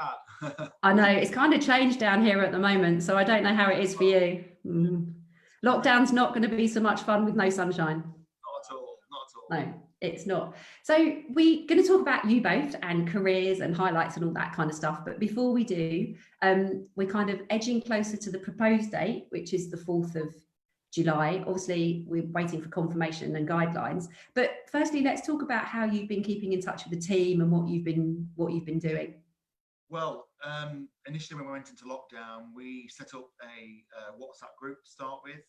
had. I know, it's kind of changed down here at the moment, so I don't know how it is for you. Lockdown's not going to be so much fun with no sunshine. Not at all, not at all. No, it's not. So we're going to talk about you both and careers and highlights and all that kind of stuff. But before we do, we're kind of edging closer to the proposed date, which is the 4th of July. Obviously, we're waiting for confirmation and guidelines. But firstly, let's talk about how you've been keeping in touch with the team and what you've been doing. Well, initially when we went into lockdown, we set up a WhatsApp group to start with.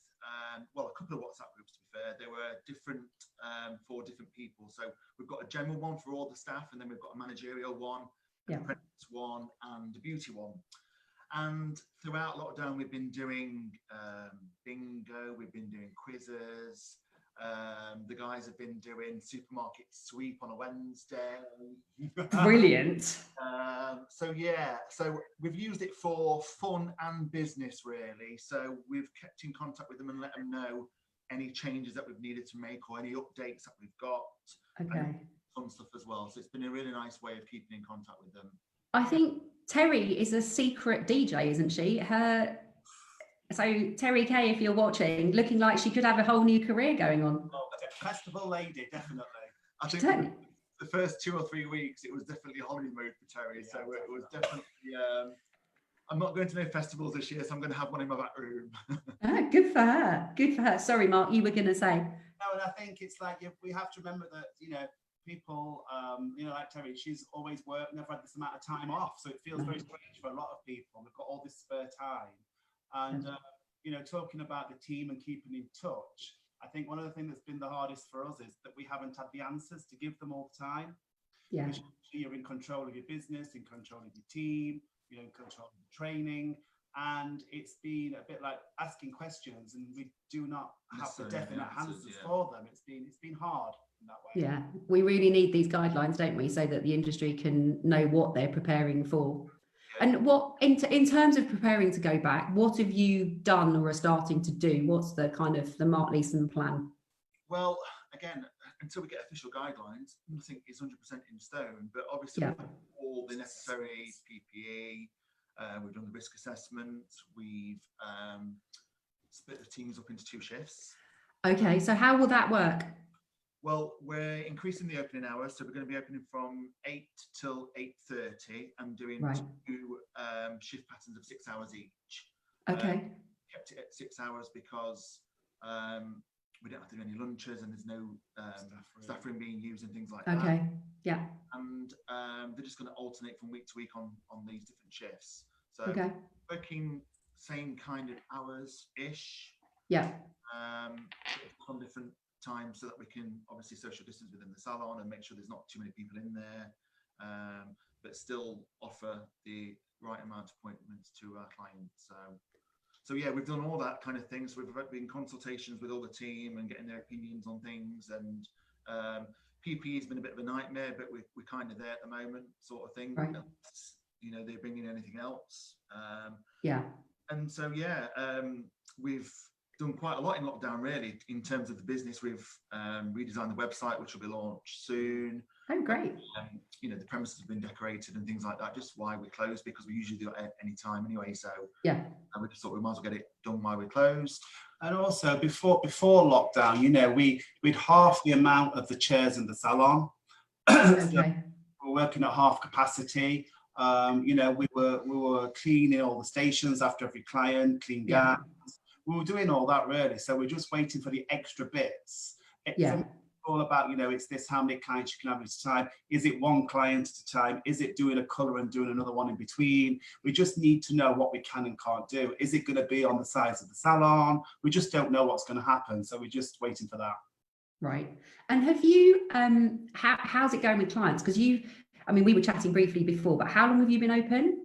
Well, a couple of WhatsApp groups, to be fair. They were different for different people. So we've got a general one for all the staff, and then we've got a managerial one, an apprentice one, and a beauty one. And throughout lockdown, we've been doing bingo, we've been doing quizzes. The guys have been doing supermarket sweep on a Wednesday. Brilliant. So yeah, so we've used it for fun and business really. So we've kept in contact with them and let them know any changes that we've needed to make or any updates that we've got. Okay. And fun stuff as well. So it's been a really nice way of keeping in contact with them. I think Terry is a secret DJ, isn't she? So Terry Kay, if you're watching, looking like she could have a whole new career going on. Oh, festival lady, definitely. I think the first 2 or 3 weeks, it was definitely holiday mode for Terry. So it was definitely, I'm not going to no festivals this year, so I'm going to have one in my back room. Good for her. Good for her. Sorry, Mark, you were going to say. No, and I think it's like, we have to remember that, people, like Terry, she's always worked, never had this amount of time off. So it feels very strange for a lot of people. We've got all this spare time. And, talking about the team and keeping in touch, I think one of the things that's been the hardest for us is that we haven't had the answers to give them all the time. Yeah. You're in control of your business, in control of your team, you're in control of the training. And it's been a bit like asking questions, and we do not have the definite answers for them. It's been hard in that way. Yeah, we really need these guidelines, don't we, so that the industry can know what they're preparing for. And what, in terms of preparing to go back, what have you done or are starting to do? What's the kind of the Mark Leeson plan? Well, again, until we get official guidelines, nothing is 100% in stone. But obviously, we've done all the necessary PPE. We've done the risk assessment. We've split the teams up into 2 shifts. Okay, so how will that work? Well, we're increasing the opening hours, so we're going to be opening from 8 till 8:30 and doing 2 shift patterns of 6 hours each. Okay. Kept it at 6 hours because we don't have to do any lunches and there's no staff room being used and things like that. Okay, yeah. And they're just going to alternate from week to week on these different shifts. So working same kind of hours-ish. Yeah. On different times so that we can obviously social distance within the salon and make sure there's not too many people in there, but still offer the right amount of appointments to our clients. So yeah, we've done all that kind of things. We've been in consultations with all the team and getting their opinions on things, and PPE has been a bit of a nightmare, but we're kind of there at the moment, sort of thing. Right. They're bringing anything else. And so we've done quite a lot in lockdown really in terms of the business. We've redesigned the website, which will be launched soon. Oh, great. The premises have been decorated and things like that, just why we're closed, because we usually do it at any time anyway. So and we just thought we might as well get it done while we're closed. And also before lockdown, we'd half the amount of the chairs in the salon. So we're working at half capacity. We were cleaning all the stations after every client, clean gas. We were doing all that really, so we're just waiting for the extra bits. It's all about, it's this, how many clients you can have at a time. Is it one client at a time? Is it doing a colour and doing another one in between? We just need to know what we can and can't do. Is it going to be on the size of the salon? We just don't know what's going to happen, so we're just waiting for that. Right. And have you, how's it going with clients? Because we were chatting briefly before, but how long have you been open?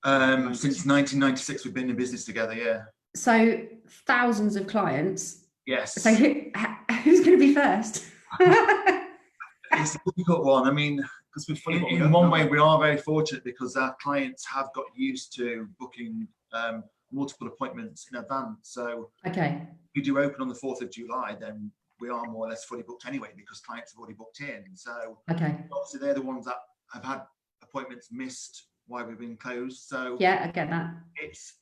Since 1996, we've been in business together, So thousands of clients. Yes. So who's going to be first? It's a difficult one. Because in one way, we are very fortunate because our clients have got used to booking multiple appointments in advance. So if we do open on the 4th of July, then we are more or less fully booked anyway because clients have already booked in. So obviously they're the ones that have had appointments missed while we've been closed. So yeah, I get that. It's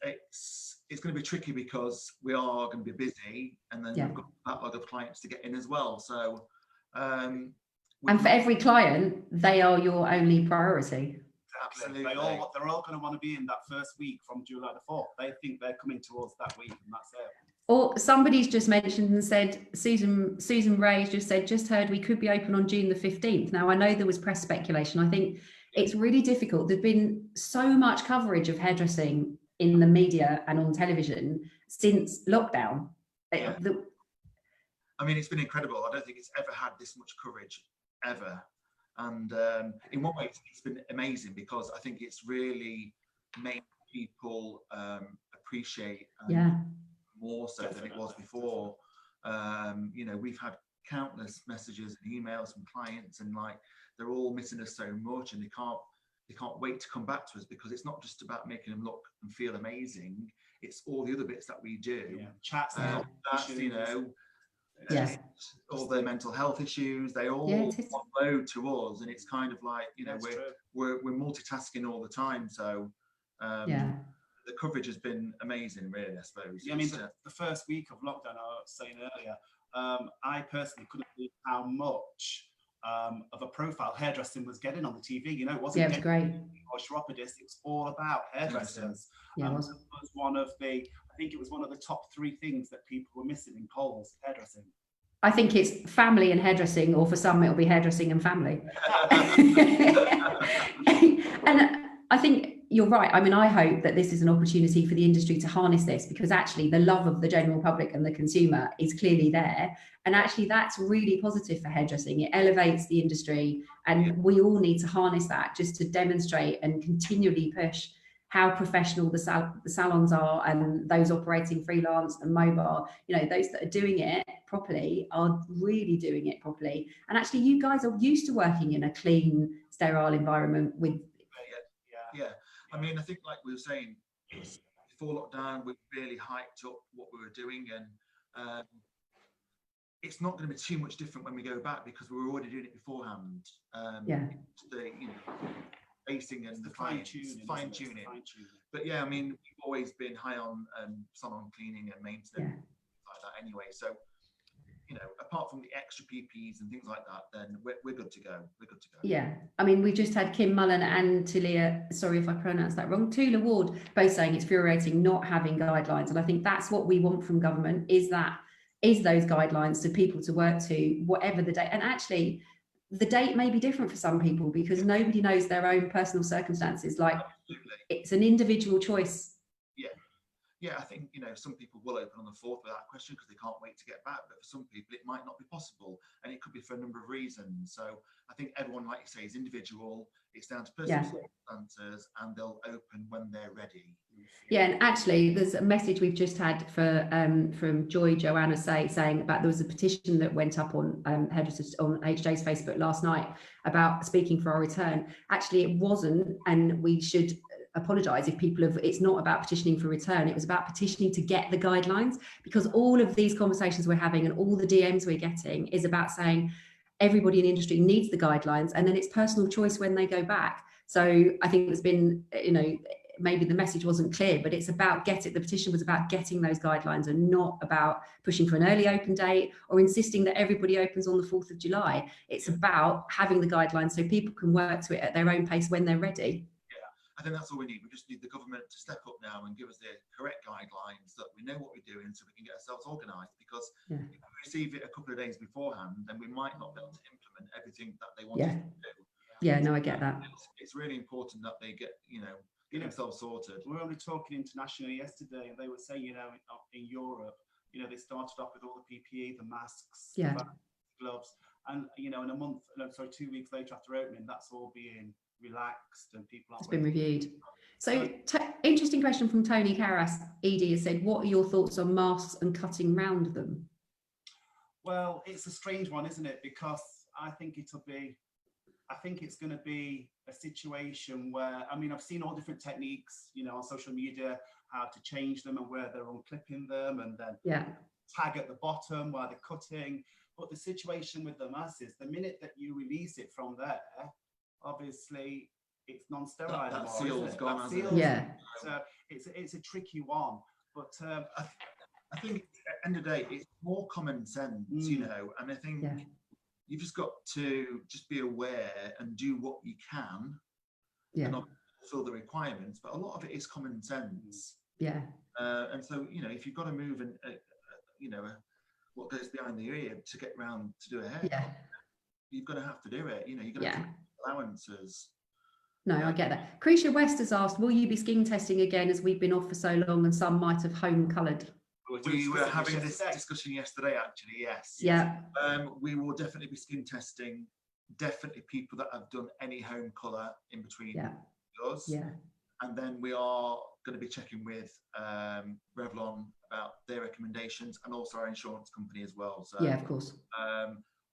going to be tricky because we are going to be busy, and then we've got a backlog of clients to get in as well. So and for every client, they are your only priority. Absolutely. They're all going to want to be in that first week from July the 4th. They think they're coming towards that week, and that's it. Or somebody's just mentioned and said, Susan Ray's just said, just heard we could be open on June the 15th. Now, I know there was press speculation. I think it's really difficult. There's been so much coverage of hairdressing in the media and on television since lockdown. Yeah. I mean, it's been incredible. I don't think it's ever had this much coverage, ever. And in one way, it's been amazing because I think it's really made people appreciate more so than it was before. You know, we've had countless messages and emails from clients, and like they're all missing us so much, and they can't wait to come back to us because it's not just about making them look and feel amazing. It's all the other bits that we do. Chats, you know. All their mental health issues, they all upload to us, and it's kind of like, you know, we're multitasking all the time. So the coverage has been amazing, really, I suppose. Yeah, I mean, the first week of lockdown, I was saying earlier, I personally couldn't believe how much of a profile hairdressing was getting on the TV. You know, it wasn't it was great. Or chiropodists, it's all about hairdressers. Yeah, it was. I think it was one of the top 3 things that people were missing in polls, hairdressing. I think it's family and hairdressing, or for some it'll be hairdressing and family. And I think you're right. I mean, I hope that this is an opportunity for the industry to harness this, because actually the love of the general public and the consumer is clearly there. And actually that's really positive for hairdressing. It elevates the industry, and we all need to harness that just to demonstrate and continually push how professional the salons are, and those operating freelance and mobile, you know, those that are doing it properly are really doing it properly. And actually you guys are used to working in a clean, sterile environment with... Yeah. I mean, I think like we were saying, before lockdown, we really hyped up what we were doing, and it's not going to be too much different when we go back because we were already doing it beforehand. Basing and the fine tuning. But yeah, I mean, we've always been high on salon cleaning and maintenance like that anyway. So, you know, apart from the extra PPEs and things like that, then we're good to go. Yeah, I mean, we just had Kim Mullen and Tulia, sorry if I pronounced that wrong, Tula Ward, both saying it's infuriating not having guidelines. And I think that's what we want from government, is those guidelines for people to work to, whatever the date. And actually, the date may be different for some people because nobody knows their own personal circumstances. Like, it's an individual choice. Yeah, I think, you know, some people will open on the 4th without question because they can't wait to get back. But for some people, it might not be possible, and it could be for a number of reasons. So I think everyone, like you say, is individual. It's down to personal circumstances, and they'll open when they're ready. Yeah, and actually, there's a message we've just had from Joy Joanna saying about there was a petition that went up on hairdressers on HJ's Facebook last night about speaking for our return. Actually, it wasn't, and we should apologise if people have, it's not about petitioning for return, it was about petitioning to get the guidelines, because all of these conversations we're having and all the DMs we're getting is about saying everybody in the industry needs the guidelines, and then it's personal choice when they go back. So I think there's been, you know, maybe the message wasn't clear, but it's about the petition was about getting those guidelines and not about pushing for an early open date or insisting that everybody opens on the 4th of July. It's about having the guidelines so people can work to it at their own pace when they're ready. I think that's all we need. We just need the government to step up now and give us the correct guidelines, that we know what we're doing, so we can get ourselves organised. Because if we receive it a couple of days beforehand, then we might not be able to implement everything that they want us to do. Yeah, no, I get that. It's really important that they get themselves sorted. We were only talking internationally yesterday, and they were saying, you know, in Europe, you know, they started off with all the PPE, the masks, the gloves, and you know, in 2 weeks later after opening, that's all being relaxed and people aren't. It's been reviewed. So interesting question from Tony Karras. Edie has said, what are your thoughts on masks and cutting round them? Well, it's a strange one, isn't it? Because I think it's going to be a situation where, I mean, I've seen all different techniques, you know, on social media, how to change them and where they're unclipping them and then tag at the bottom while they're cutting. But the situation with the masks is the minute that you release it from there, obviously it's non-sterile That anymore, seal's isn't it? gone, That hasn't it? seal's Yeah. So it's a tricky one, but I think at the end of the day, it's more common sense, you know, and I think you've just got to just be aware and do what you can and not fulfill the requirements, but a lot of it is common sense. Yeah. And so, you know, if you've got to move and, you know, what goes behind the ear to get round to do a haircut, you're going to have to do it. You know, you're going to have allowances. No, I get that. Cretia West has asked, will you be skin testing again as we've been off for so long and some might have home coloured? We were having this discussion yesterday, actually, yes. Yeah. We will definitely be skin testing, definitely people that have done any home colour in between us. Yeah. And then we are going to be checking with Revlon about their recommendations and also our insurance company as well. So yeah, of course.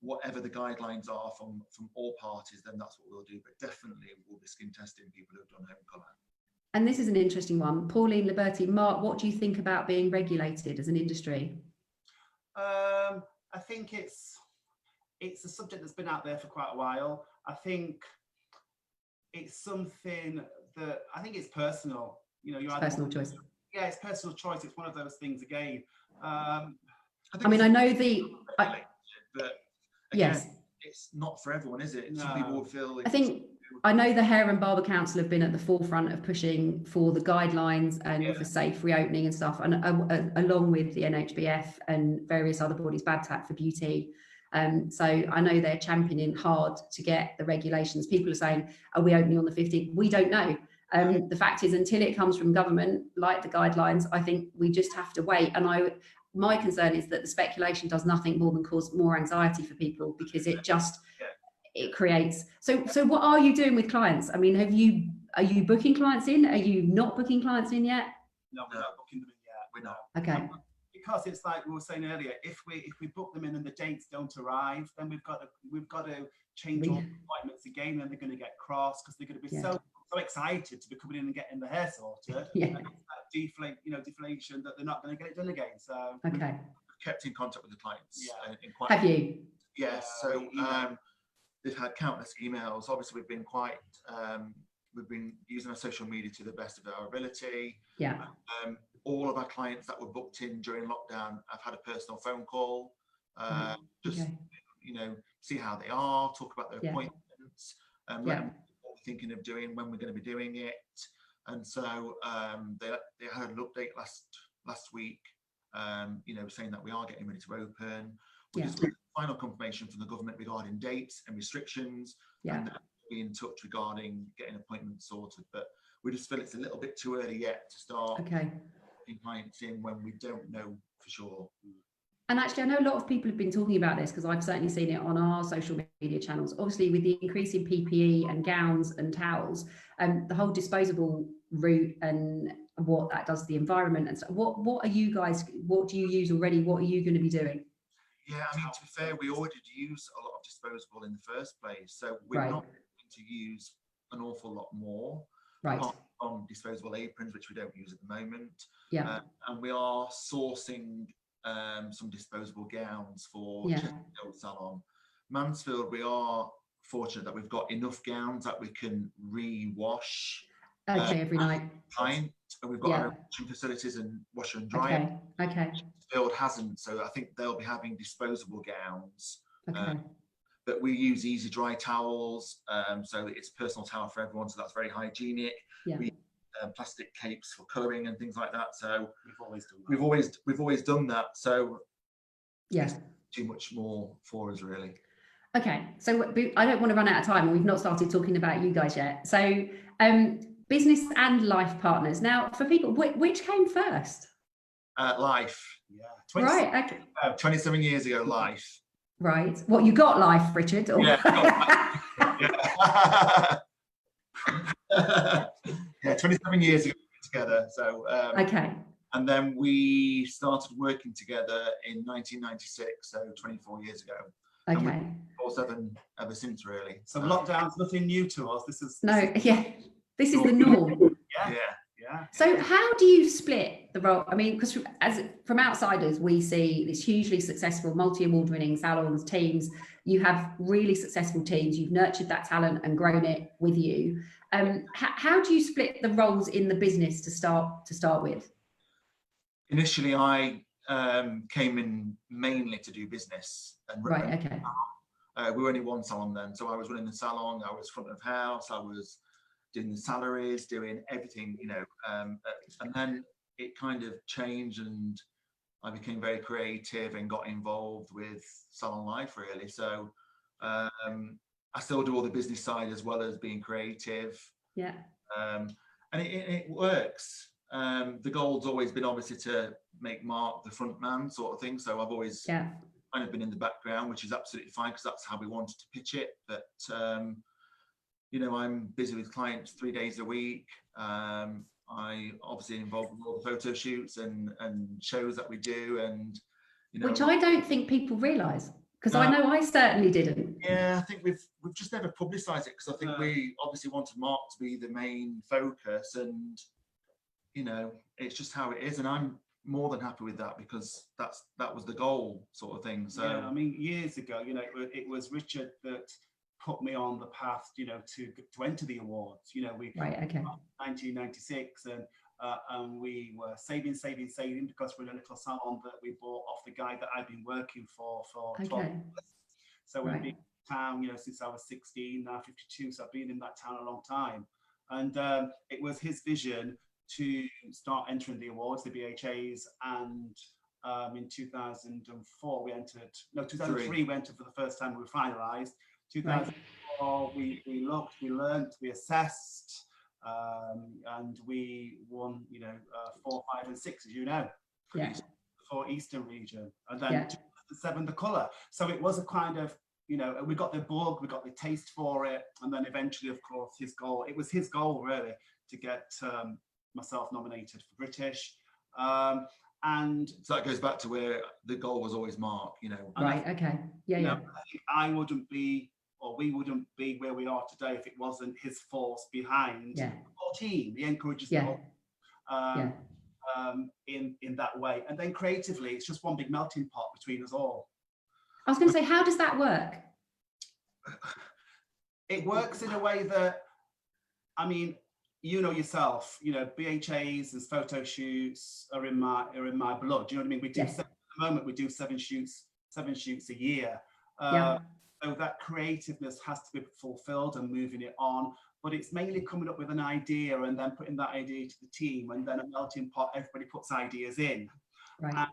Whatever the guidelines are from all parties, then that's what we'll do. But definitely we'll be skin testing people who've done home colour. And this is an interesting one. Pauline Liberty, Mark, what do you think about being regulated as an industry? I think it's a subject that's been out there for quite a while. I think it's something that I think it's personal. You know, it's personal choice. Yeah, it's personal choice. It's one of those things again. I mean, I know but again, it's not for everyone, is it? Some people will feel. I know the Hair and Barber Council have been at the forefront of pushing for the guidelines and for safe reopening and stuff, and along with the NHBF and various other bodies, Babtat for beauty. So I know they're championing hard to get the regulations. People are saying, are we opening on the 15th? We don't know. The fact is, until it comes from government, like the guidelines, I think we just have to wait. And my concern is that the speculation does nothing more than cause more anxiety for people, because it just it creates. So what are you doing with clients? I mean, are you booking clients in? Are you not booking clients in yet? No, we're not booking them in yet. We're not. Okay. Because it's like we were saying earlier, if we book them in and the dates don't arrive, then we've got to change all the appointments again, and they're going to get crossed because they're going to be so excited to be coming in and getting the hair sorted. And it's that deflation that they're not going to get it done again. So we've kept in contact with the clients. Have you? Yes. So they've had countless emails. Obviously, we've been we've been using our social media to the best of our ability. Yeah. All of our clients that were booked in during lockdown have had a personal phone call, you know, see how they are, talk about their appointments, let them know what we're thinking of doing, when we're going to be doing it. And so they had an update last week, you know, saying that we are getting ready to open. We just got final confirmation from the government regarding dates and restrictions, and they'll be in touch regarding getting appointments sorted. But we just feel it's a little bit too early yet to start booking clients in when we don't know for sure. And actually, I know a lot of people have been talking about this, because I've certainly seen it on our social media channels. Obviously, with the increase in PPE and gowns and towels, the whole disposable route and what that does to the environment and stuff. What are you guys? What do you use already? What are you going to be doing? Yeah, I mean, to be fair, we already use a lot of disposable in the first place, so we're not going to use an awful lot more. Apart from disposable aprons, which we don't use at the moment. And we are sourcing some disposable gowns for salon. Mansfield, we are fortunate that we've got enough gowns that we can re-wash every night. And we've got our washing facilities and washer and dryer. Mansfield hasn't, so I think they'll be having disposable gowns. But we use easy dry towels, so it's personal towel for everyone, so that's very hygienic. We plastic capes for colouring and things like that. So we've always done that. So too much more for us, really. Okay, so I don't want to run out of time, and we've not started talking about you guys yet. So business and life partners. Now, for people, which came first? Life. 27 years ago, life. Right. What, you got life, Richard? Or... Yeah, 27 years ago together. So and then we started working together in 1996, so 24 years ago. And 24/7 ever since, really. So lockdown's nothing new to us. This is this is the norm. So how do you split the role? I mean, because from outsiders, we see this hugely successful multi-award winning salons, teams. You have really successful teams. You've nurtured that talent and grown it with you. How do you split the roles in the business to start with? Initially, I came in mainly to do business. Right. Okay. We were only one salon then, so I was running the salon. I was front of house. I was doing the salaries, doing everything, and then it kind of changed, and I became very creative and got involved with salon life, really. So I still do all the business side as well as being creative. Yeah. And it works. The goal's always been obviously to make Mark the front man sort of thing. So I've always kind of been in the background, which is absolutely fine because that's how we wanted to pitch it. But I'm busy with clients 3 days a week. I obviously involved with all the photo shoots and shows that we do, and which I don't think people realise, because I know I certainly didn't. Yeah, I think we've just never publicised it because I think we obviously wanted Mark to be the main focus, and it's just how it is, and I'm more than happy with that because that was the goal, sort of thing. So yeah, I mean, years ago, it was Richard that put me on the path, to enter the awards. We 1996, and we were saving because we're in a little salon that we bought off the guy that I'd been working for 12 years. So we've been in town, since I was 16, now 52. So I've been in that town a long time, and it was his vision to start entering the awards, the BHAs, and in 2004 we entered. No, 2003 we entered for the first time. We were finalised. 2004 we looked, we learnt, we assessed, and we won 4, 5 and 6, as you know, for Eastern region, and then 2007 the colour. So it was a kind of, we got the bug, we got the taste for it, and then eventually, of course, it was his goal really to get myself nominated for British, and so that goes back to where the goal was always Mark. I think I wouldn't be, or we wouldn't be where we are today if it wasn't his force behind our team. He encourages the whole, in that way, and then creatively it's just one big melting pot between us all. I was going to say, how does that work? It works in a way that, I mean, yourself, BHAs and photo shoots are in my blood. Do you know what I mean? We do at the moment, we do 7 shoots a year. So that creativeness has to be fulfilled and moving it on. But it's mainly coming up with an idea and then putting that idea to the team, and then a melting pot. Everybody puts ideas in. And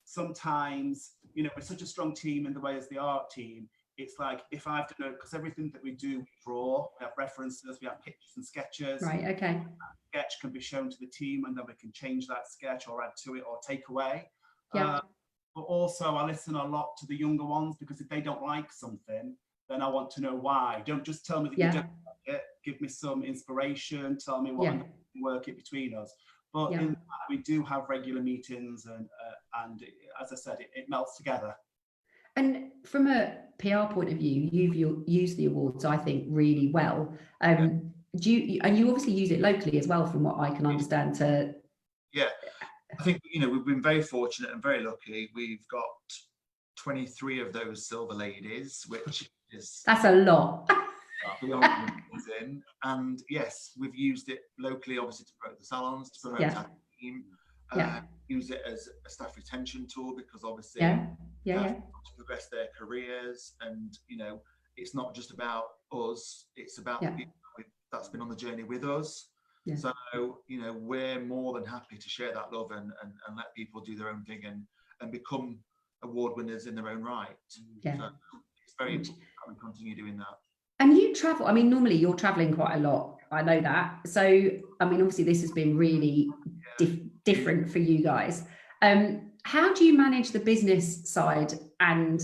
sometimes, we're such a strong team in the way as the art team. It's like, if I have to know, because everything that we do, we draw, we have references, we have pictures and sketches. Sketch can be shown to the team, and then we can change that sketch or add to it or take away. But also I listen a lot to the younger ones, because if they don't like something, then I want to know why. Don't just tell me that you don't like it. Give me some inspiration. Tell me what can work it between us. But in that, we do have regular meetings, and as I said, it melts together. And from a PR point of view, you've used the awards, I think, really well. And you obviously use it locally as well, from what I can understand. I think we've been very fortunate and very lucky. We've got 23 of those silver ladies, which is that's a lot. And yes, we've used it locally, obviously, to promote the salons, to promote our team. Use it as a staff retention tool, because obviously to progress their careers, and it's not just about us, it's about the people that's been on the journey with us. So we're more than happy to share that love and let people do their own thing and become award winners in their own right. So it's very important that we continue doing that. And you travel, I mean, normally you're traveling quite a lot, I know that. So I mean, obviously this has been really different for you guys. How do you manage the business side and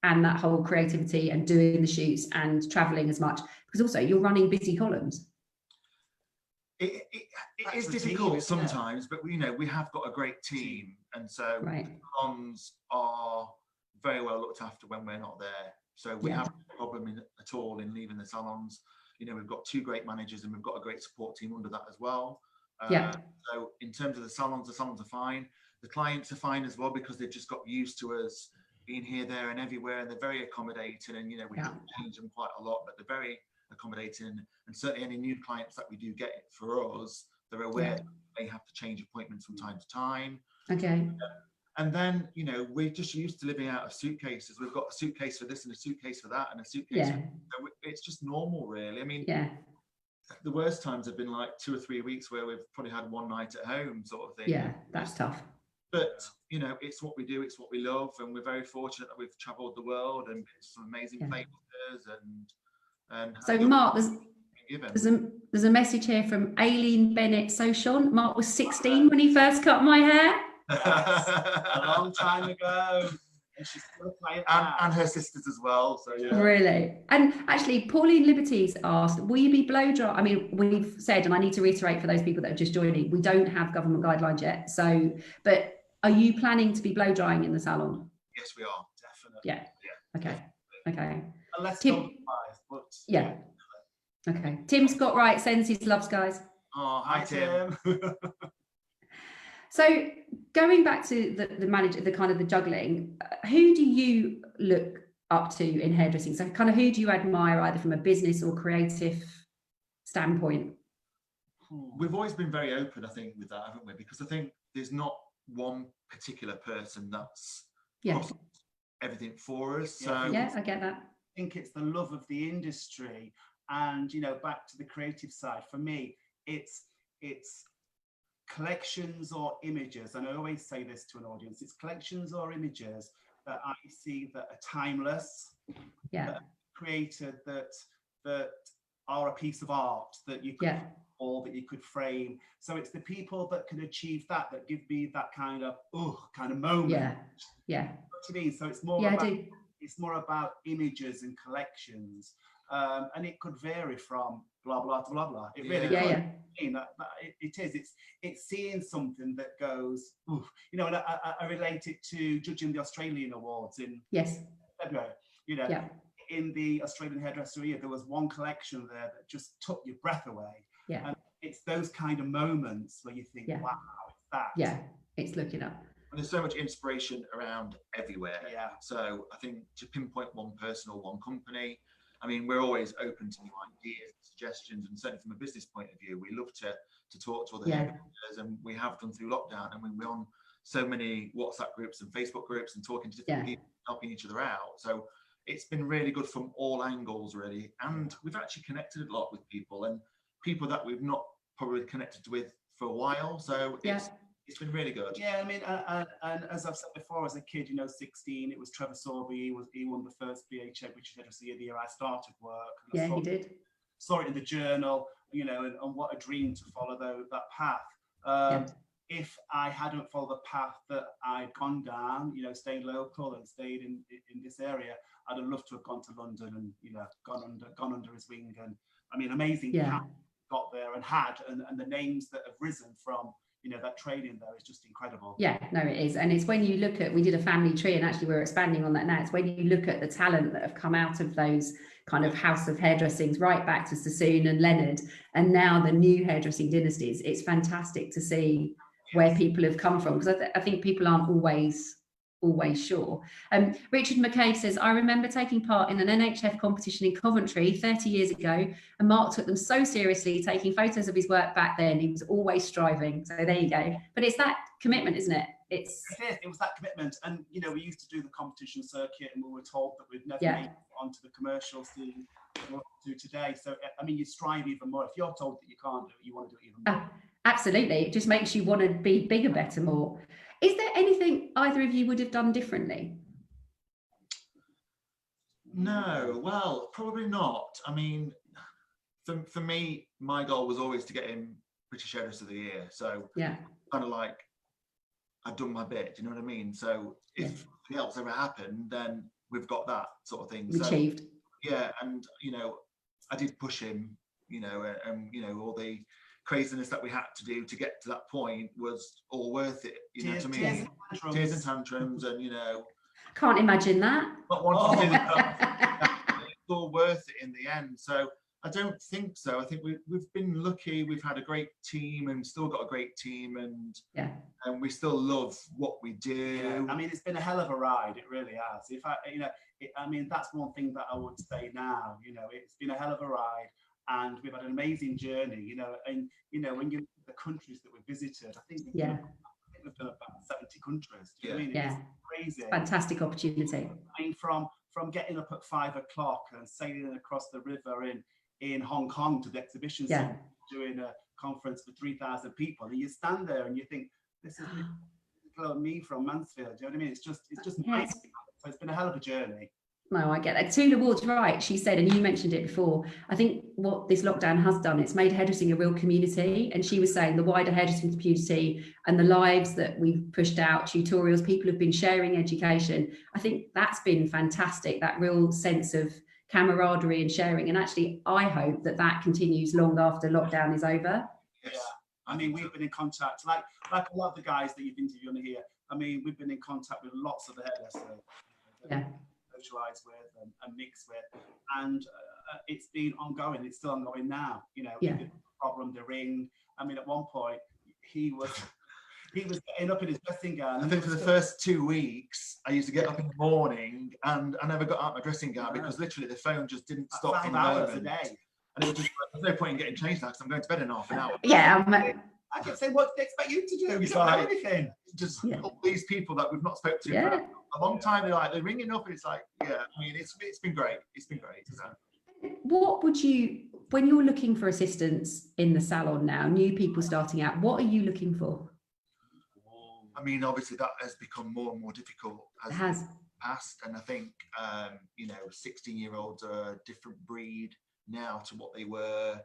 that whole creativity and doing the shoots and traveling as much? Because also you're running busy columns. It is difficult sometimes, but we have got a great team, and so salons are very well looked after when we're not there. So we have no problem at all in leaving the salons. We've got 2 great managers, and we've got a great support team under that as well. So in terms of the salons are fine. The clients are fine as well, because they've just got used to us being here, there, and everywhere, and they're very accommodating. And we have to change them quite a lot, but they're very accommodating, and certainly any new clients that we do get for us, they're aware they have to change appointments from time to time. Okay. And then, you know, we're just used to living out of suitcases. We've got a suitcase for this and a suitcase for that and a suitcase. So it's just normal, really. I mean, the worst times have been like 2 or 3 weeks where we've probably had one night at home, sort of thing. Yeah, that's tough. But, you know, it's what we do, it's what we love, and we're very fortunate that we've travelled the world and been to some amazing places. And so, Mark, there's a message here from Aileen Bennett Sochon. Mark was 16 when he first cut my hair. A long time ago. And she's still playing and her sisters as well. So yeah. Really. And actually, Pauline Liberties asked, will you be blow dry? I mean, we've said, and I need to reiterate for those people that are just joining, we don't have government guidelines yet. So, but are you planning to be blow drying in the salon? Yes, we are. Definitely. Yeah. Okay. Okay. Unless Tim, but yeah. Okay. Tim Scott Wright sends his loves, guys. Oh, hi Tim. So going back to the manager, the kind of the juggling, who do you look up to in hairdressing? So kind of who do you admire either from a business or creative standpoint? We've always been very open, I think, with that, haven't we? Because I think there's not one particular person that's everything for us. So yeah, I get that. I think it's the love of the industry, and you know, back to the creative side. For me, it's collections or images, and I always say this to an audience, it's collections or images that I see that are timeless, that are created, that are a piece of art that you could or that you could frame. So it's the people that can achieve that give me that kind of moment. Yeah. You know what I mean? So it's more about images and collections. And it could vary from blah blah to blah blah. It really could. It's seeing something that goes, oof. You know, and I relate it to judging the Australian Awards in February. You know, in the Australian Hairdresser Year, there was one collection there that just took your breath away. Yeah, and it's those kind of moments where you think, wow, it's that. Yeah, it's looking up. And there's so much inspiration around everywhere. Yeah. So I think to pinpoint one person or one company, I mean, we're always open to new ideas, suggestions, and certainly from a business point of view, we love to talk to other hairdressers, and we have done through lockdown. I mean, we're on so many WhatsApp groups and Facebook groups and talking to different people, helping each other out. So it's been really good from all angles, really. And we've actually connected a lot with people, and people that we've not probably connected with for a while. So it's been really good. Yeah, I mean, and as I've said before, as a kid, you know, 16, it was Trevor Sorby. He won the first BHA, which was the year I started work. And he did. Saw it in the journal, you know, and what a dream to follow that path. If I hadn't followed the path that I'd gone down, you know, stayed local and stayed in this area, I'd have loved to have gone to London and, you know, gone under his wing. And I mean, amazing how got there and the names that have risen from, you know, that training there is just incredible. Yeah, no, it is. And it's when you look at, we did a family tree, and actually we're expanding on that now. It's when you look at the talent that have come out of those kind of house of hairdressings, right back to Sassoon and Leonard, and now the new hairdressing dynasties. It's fantastic to see where people have come from, because I think people aren't always sure. Richard McKay says, I remember taking part in an NHF competition in Coventry 30 years ago, and Mark took them so seriously, taking photos of his work back then. He was always striving. So there you go. But it's that commitment, isn't it? It was that commitment. And, you know, we used to do the competition circuit, and we were told that we'd never make it onto the commercial scene that we're up to today. So, I mean, you strive even more. If you're told that you can't do it, you want to do it even more. Absolutely. It just makes you want to be bigger, better, more. Is there anything either of you would have done differently? No, well, probably not. I mean, for me, my goal was always to get him British Hairdresser of the Year. So kind of like, I've done my bit, do you know what I mean? So if anything else ever happened, then we've got that sort of thing. Achieved. Yeah, and, you know, I did push him, you know, and, you know, all the craziness that we had to do to get to that point was all worth it, you know what I mean? Tears and tantrums, and, you know, can't imagine that. Not wanting to do that. It's all worth it in the end. So I don't think so. I think we've been lucky. We've had a great team and still got a great team, and we still love what we do. Yeah. I mean, it's been a hell of a ride. It really has. I mean, that's one thing that I would say now. It's been a hell of a ride, and we've had an amazing journey. And when you look at the countries that we've visited, I think we've done about 70 countries. Do you know what I mean? It's crazy. Fantastic opportunity. I mean, from getting up at 5 o'clock and sailing across the river in Hong Kong to the exhibition center, doing a conference for 3,000 people, and you stand there and you think, this is me from Mansfield. Do you know what I mean? It's just amazing. So it's been a hell of a journey. No, I get that. Tula Ward's right. She said, and you mentioned it before, I think what this lockdown has done, it's made hairdressing a real community. And she was saying the wider hairdressing community and the lives that we've pushed out, tutorials, people have been sharing education. I think that's been fantastic, that real sense of camaraderie and sharing. And actually, I hope that continues long after lockdown is over. Yeah. I mean, we've been in contact, like a lot of the guys that you've interviewed here. I mean, we've been in contact with lots of the hairdressers. Socialize with and mix with, and it's been ongoing. It's still ongoing now. The problem, the ring. I mean, at one point he was getting up in his dressing gown. I think for the first 2 weeks, I used to get up in the morning and I never got out of my dressing gown because literally the phone just didn't stop for 5 hours a day. And it was just there's no point in getting changed now because I'm going to bed in half an hour. I kept saying, what do they expect you to do? You don't know anything. Just all these people that we've not spoken to for a long time. They're ringing up, and it's like, I mean, it's been great. It's been great. So. What would you, when you're looking for assistance in the salon now, new people starting out, what are you looking for? I mean, obviously that has become more and more difficult as it has passed, and I think 16-year-olds are a different breed now to what they were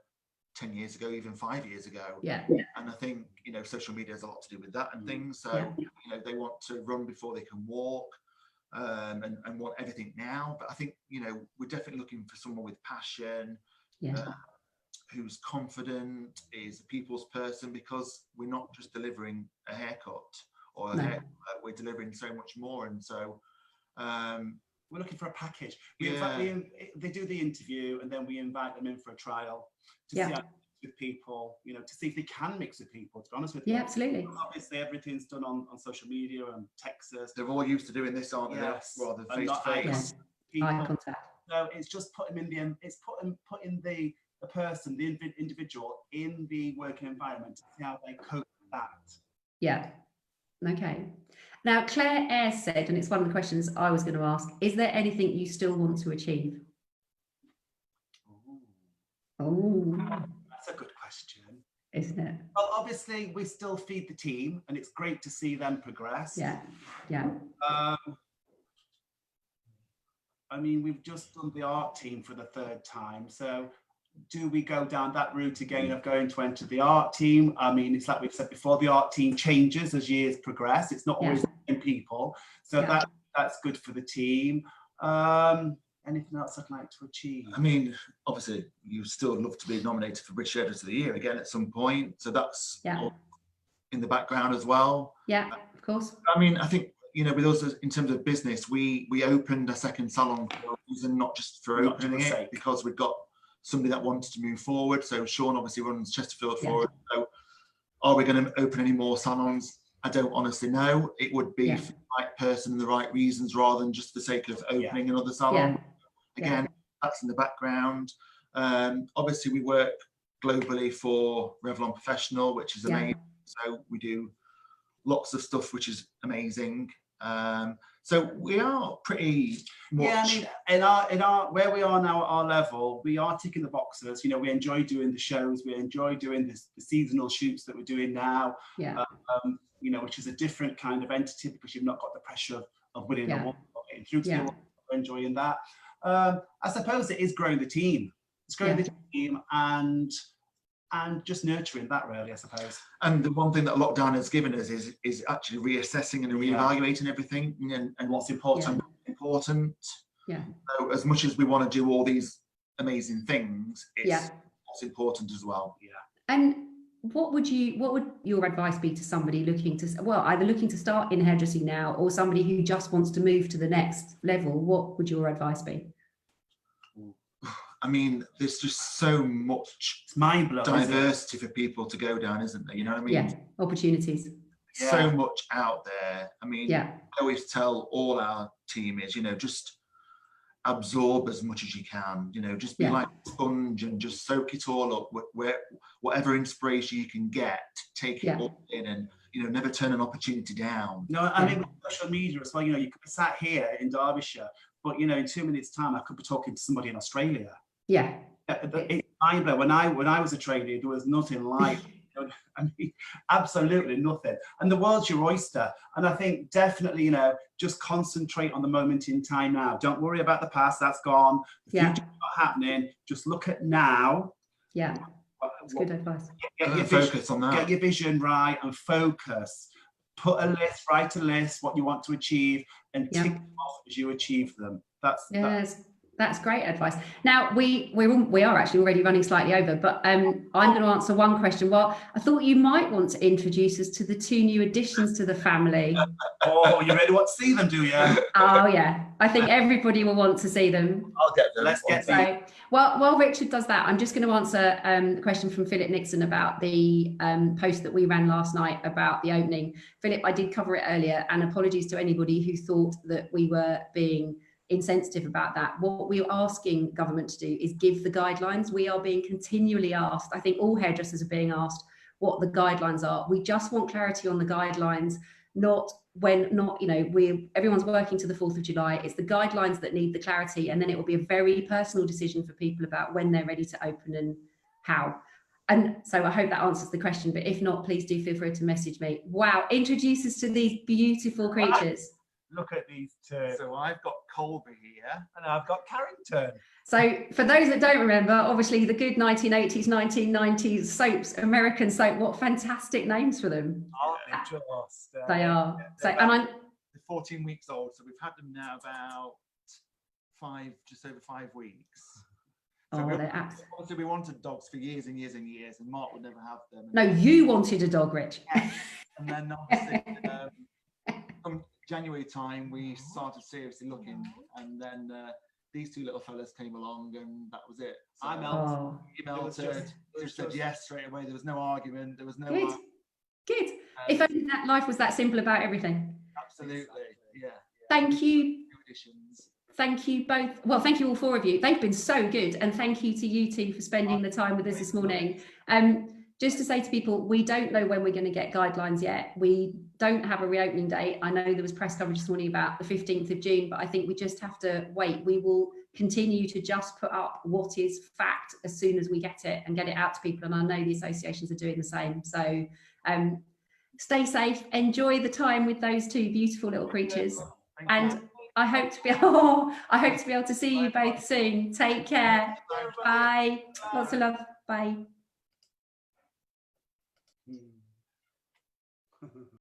10 years ago, even 5 years ago. And I think social media has a lot to do with that and things. So they want to run before they can walk, and want everything now. But I think we're definitely looking for someone with passion, who's confident, is a people's person, because we're not just delivering a haircut or a haircut, we're delivering so much more. And so we're looking for a package. They do the interview, and then we invite them in for a trial to see how to mix with people, to see if they can mix with people, to be honest with you. Absolutely. Obviously, everything's done on social media and texts. They're all used to doing this, aren't they? Rather than face-to-face. Eye contact. So it's just putting putting the person, the individual in the working environment to see how they cope with that. Okay. Now, Claire Ayre said, and it's one of the questions I was going to ask, is there anything you still want to achieve? Oh, that's a good question, isn't it? Well, obviously we still feed the team, and it's great to see them progress. I mean, we've just done the art team for the 3rd time, so do we go down that route again of going to enter the art team? I mean, it's like we've said before, the art team changes as years progress. It's not always the same people, so that's good for the team. Anything else I'd like to achieve? I mean, obviously, you still love to be nominated for British Hairdresser of the Year again at some point. So that's in the background as well. Yeah, of course. I mean, I think, with us in terms of business, we opened a second salon for a reason, not just for opening it, because we've got somebody that wanted to move forward. So Sean obviously runs Chesterfield for us. So are we going to open any more salons? I don't honestly know. It would be for the right person and the right reasons, rather than just for the sake of opening another salon. Again, that's in the background. Obviously, we work globally for Revlon Professional, which is amazing. So we do lots of stuff, which is amazing. So we are pretty much. I mean, in our where we are now at our level, we are ticking the boxes. We enjoy doing the shows. We enjoy doing the seasonal shoots that we're doing now. Which is a different kind of entity, because you've not got the pressure of winning a award, getting through to the award. We're enjoying that. I suppose it is growing the team. It's growing the team and just nurturing that, really, I suppose. And the one thing that lockdown has given us is actually reassessing and reevaluating everything and what's important. So as much as we want to do all these amazing things, it's what's important as well. And what would your advice be to somebody looking to start in hairdressing now, or somebody who just wants to move to the next level? What would your advice be? I mean, there's just so much It's mind-blowing. diversity for people to go down, isn't there? You know what I mean? Yeah, opportunities. So much out there. I mean, Yeah. I always tell all our team is, just absorb as much as you can, just be like a sponge and just soak it all up. Whatever inspiration you can get, take it all in, and never turn an opportunity down. No, I mean, with social media as well, you could be sat here in Derbyshire, but in 2 minutes time I could be talking to somebody in Australia. Yeah. It's mind-blowing. When I was a trainee, there was nothing like I mean, absolutely nothing. And the world's your oyster. And I think definitely, just concentrate on the moment in time now. Don't worry about the past, that's gone. The future's not happening. Just look at now. Yeah, that's good advice. Get your vision right and focus. Put a list, write a list, what you want to achieve, and tick them off as you achieve them. That's great advice. Now we are actually already running slightly over, but I'm going to answer one question. Well, I thought you might want to introduce us to the 2 new additions to the family. Oh, you really want to see them, do you? Oh yeah, I think everybody will want to see them. I'll get them. Let's get them. Well, while Richard does that, I'm just going to answer a question from Philip Nixon about the post that we ran last night about the opening. Philip, I did cover it earlier, and apologies to anybody who thought that we were being insensitive about that. What we're asking government to do is give the guidelines. We are being continually asked, I think all hairdressers are being asked what the guidelines are. We just want clarity on the guidelines, everyone's working to the 4th of July. It's the guidelines that need the clarity, and then it will be a very personal decision for people about when they're ready to open and how. And so I hope that answers the question, but if not, please do feel free to message me. Wow, introduce us to these beautiful creatures. Look at these two. So I've got Colby here, and I've got Carrington. So for those that don't remember, obviously the good 1980s, 1990s soaps, American soap, what fantastic names for them. They are. So, and I'm 14 weeks old, so we've had them now about just over 5 weeks. So obviously we wanted dogs for years and years and years, and Mark would never have them. No, you wanted a dog, Rich. And then obviously from January time we started seriously looking, and then these 2 little fellas came along, and that was it. So I melted. He melted. Just said yes straight away. There was no argument. There was no. Good. If only that life was that simple about everything. Absolutely. Yeah. Thank you. Thank you both. Well, thank you all 4 of you. They've been so good, and thank you to you two for spending the time with us this morning. Just to say to people, we don't know when we're going to get guidelines yet. We don't have a reopening date. I know there was press coverage this morning about the 15th of June, but I think we just have to wait. We will continue to just put up what is fact as soon as we get it and get it out to people. And I know the associations are doing the same. So stay safe, enjoy the time with those 2 beautiful little creatures. And I hope to be able to see you both soon. Take care. Bye. Lots of love. Bye.